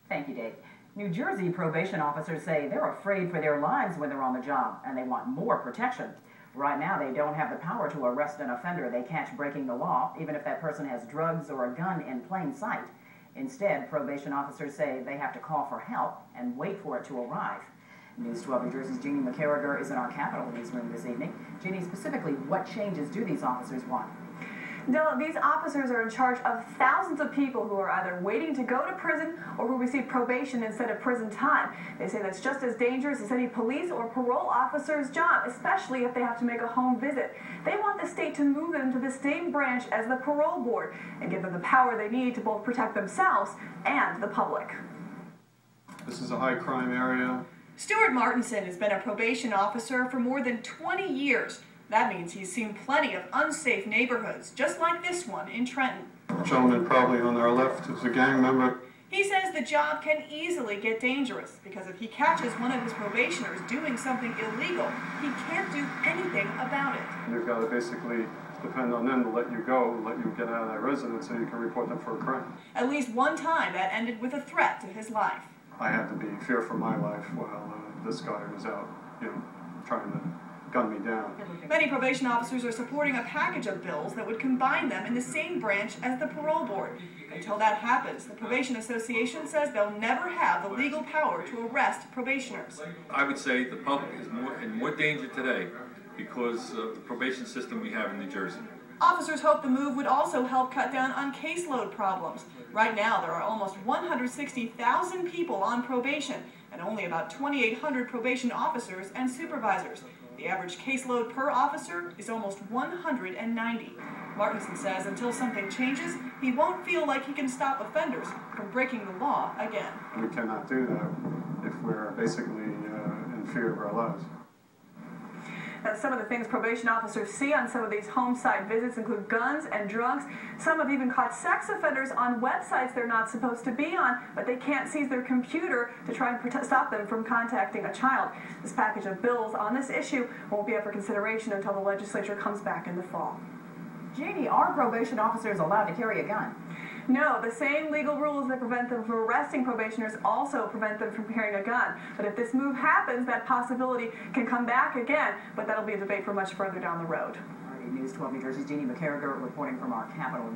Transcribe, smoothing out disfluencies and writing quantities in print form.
Thank you, Dave. New Jersey probation officers say they're afraid for their lives when they're on the job, and they want more protection. Right now, they don't have the power to arrest an offender they catch breaking the law, even if that person has drugs or a gun in plain sight. Instead, probation officers say they have to call for help and wait for it to arrive. News 12 New Jersey's Jeannie McCarriger is in our Capitol newsroom this evening. Jeannie, specifically, what changes do these officers want? Dylan, these officers are in charge of thousands of people who are either waiting to go to prison or who receive probation instead of prison time. They say that's just as dangerous as any police or parole officer's job, especially if they have to make a home visit. They want the state to move them to the same branch as the parole board and give them the power they need to both protect themselves and the public. This is a high crime area. Stuart Martinson has been a probation officer for more than 20 years. That means he's seen plenty of unsafe neighborhoods, just like this one in Trenton. The gentleman probably on our left is a gang member. He says the job can easily get dangerous because if he catches one of his probationers doing something illegal, he can't do anything about it. You've got to basically depend on them to let you go, let you get out of that residence so you can report them for a crime. At least one time that ended with a threat to his life. I had to be fear for my life while this guy was out, trying to gun me down. Many probation officers are supporting a package of bills that would combine them in the same branch as the parole board. Until that happens, the Probation Association says they'll never have the legal power to arrest probationers. I would say the public is in more danger today because of the probation system we have in New Jersey. Officers hope the move would also help cut down on caseload problems. Right now, there are almost 160,000 people on probation and only about 2,800 probation officers and supervisors. The average caseload per officer is almost 190. Martinson says until something changes, he won't feel like he can stop offenders from breaking the law again. We cannot do that if we're basically in fear of our lives. Now, some of the things probation officers see on some of these homicide visits include guns and drugs. Some have even caught sex offenders on websites they're not supposed to be on, but they can't seize their computer to try and stop them from contacting a child. This package of bills on this issue won't be up for consideration until the legislature comes back in the fall. Jeannie, are probation officers allowed to carry a gun? No, the same legal rules that prevent them from arresting probationers also prevent them from carrying a gun. But if this move happens, that possibility can come back again, but that'll be a debate for much further down the road. All right, News 12 New Jersey's Jeannie McCarriger reporting from our Capitol.